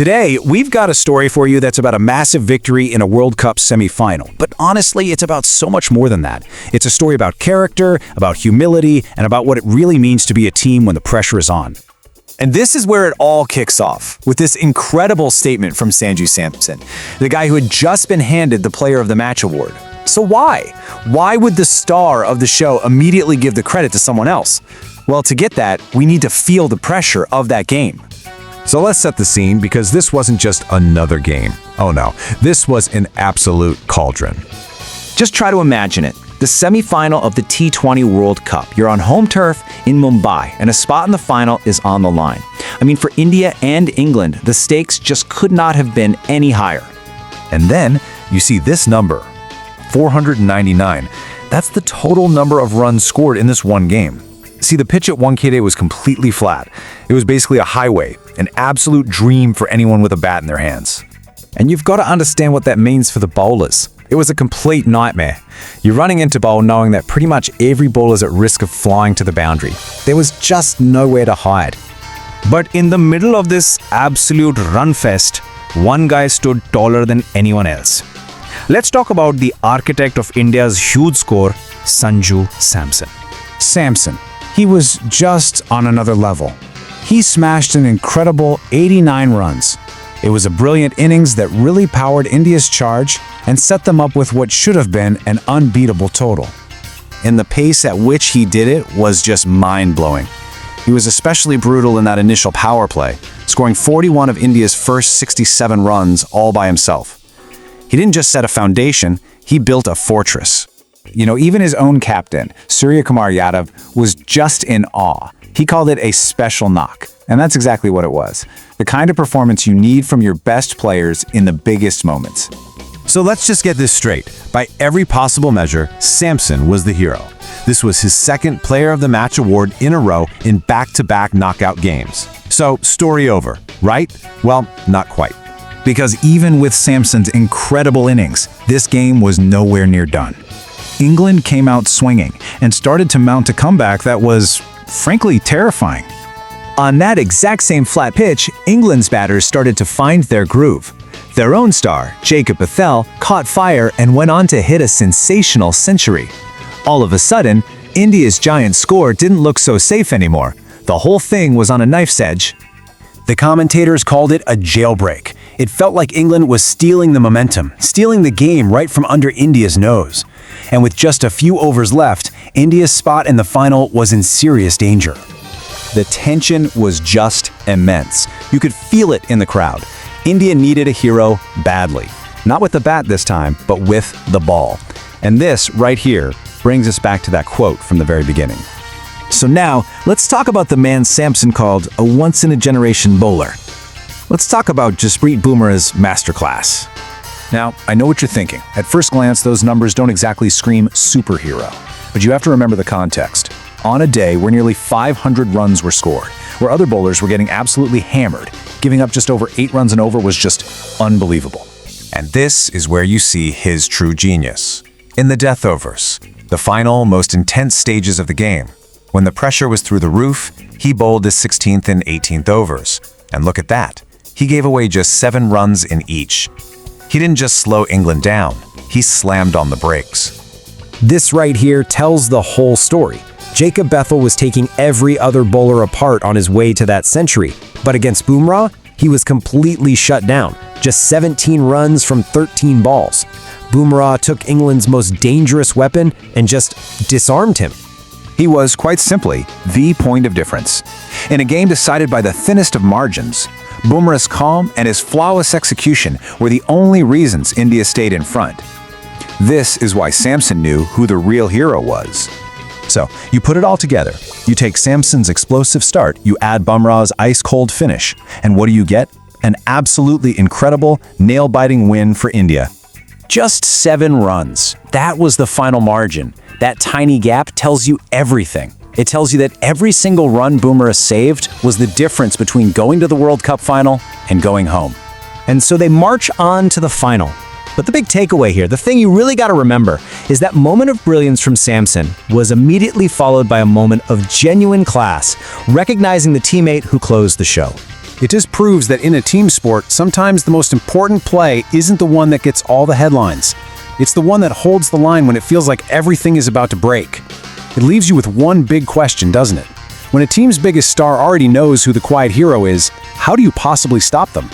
Today, we've got a story for you that's about a massive victory in a World Cup semi-final. But honestly, it's about so much more than that. It's a story about character, about humility, and about what it really means to be a team when the pressure is on. And this is where it all kicks off, with this incredible statement from Sanju Samson, the guy who had just been handed the Player of the Match award. So why? Why would the star of the show immediately give the credit to someone else? Well, to get that, we need to feel the pressure of that game. So let's set the scene, because this wasn't just another game. Oh no, this was an absolute cauldron. Just try to imagine it. The semi-final of the T20 World Cup. You're on home turf in Mumbai, and a spot in the final is on the line. I mean, for India and England, the stakes just could not have been any higher. And then you see this number, 499. That's the total number of runs scored in this one game. See, the pitch at Wankhede was completely flat. It was basically a highway, an absolute dream for anyone with a bat in their hands. And you've got to understand what that means for the bowlers. It was a complete nightmare. You're running into bowl knowing that pretty much every ball is at risk of flying to the boundary. There was just nowhere to hide. But in the middle of this absolute run fest, one guy stood taller than anyone else. Let's talk about the architect of India's huge score, Sanju Samson. Samson. He was just on another level. He smashed an incredible 89 runs. It was a brilliant innings that really powered India's charge and set them up with what should have been an unbeatable total. And the pace at which he did it was just mind-blowing. He was especially brutal in that initial power play, scoring 41 of India's first 67 runs all by himself. He didn't just set a foundation, he built a fortress. You know, even his own captain, Suryakumar Yadav, was just in awe. He called it a special knock, and that's exactly what it was. The kind of performance you need from your best players in the biggest moments. So let's just get this straight. By every possible measure, Samson was the hero. This was his second Player of the Match award in a row in back-to-back knockout games. So, story over, right? Well, not quite. Because even with Samson's incredible innings, this game was nowhere near done. England came out swinging and started to mount a comeback that was, frankly, terrifying. On that exact same flat pitch, England's batters started to find their groove. Their own star, Jacob Bethell, caught fire and went on to hit a sensational century. All of a sudden, India's giant score didn't look so safe anymore. The whole thing was on a knife's edge. The commentators called it a jailbreak. It felt like England was stealing the momentum, stealing the game right from under India's nose. And with just a few overs left, India's spot in the final was in serious danger. The tension was just immense. You could feel it in the crowd. India needed a hero badly. Not with the bat this time, but with the ball. And this, right here, brings us back to that quote from the very beginning. So now, let's talk about the man Samson called a once-in-a-generation bowler. Let's talk about Jasprit Bumrah's Masterclass. Now, I know what you're thinking. At first glance, those numbers don't exactly scream superhero. But you have to remember the context. On a day where nearly 500 runs were scored, where other bowlers were getting absolutely hammered, giving up just over 8 runs and over was just unbelievable. And this is where you see his true genius. In the death overs, the final, most intense stages of the game, when the pressure was through the roof, he bowled his 16th and 18th overs. And look at that. He gave away just 7 runs in each. He didn't just slow England down, he slammed on the brakes. This right here tells the whole story. Jacob Bethell was taking every other bowler apart on his way to that century, but against Bumrah, he was completely shut down. Just 17 runs from 13 balls. Bumrah took England's most dangerous weapon and just disarmed him. He was, quite simply, the point of difference. In a game decided by the thinnest of margins, Bumrah's calm and his flawless execution were the only reasons India stayed in front. This is why Samson knew who the real hero was. So, you put it all together. You take Samson's explosive start, you add Bumrah's ice-cold finish, and what do you get? An absolutely incredible, nail-biting win for India. Just 7 runs. That was the final margin. That tiny gap tells you everything. It tells you that every single run Bumrah saved was the difference between going to the World Cup final and going home. And so they march on to the final. But the big takeaway here, the thing you really got to remember, is that moment of brilliance from Samson was immediately followed by a moment of genuine class, recognizing the teammate who closed the show. It just proves that in a team sport, sometimes the most important play isn't the one that gets all the headlines. It's the one that holds the line when it feels like everything is about to break. It leaves you with one big question, doesn't it? When a team's biggest star already knows who the quiet hero is, how do you possibly stop them?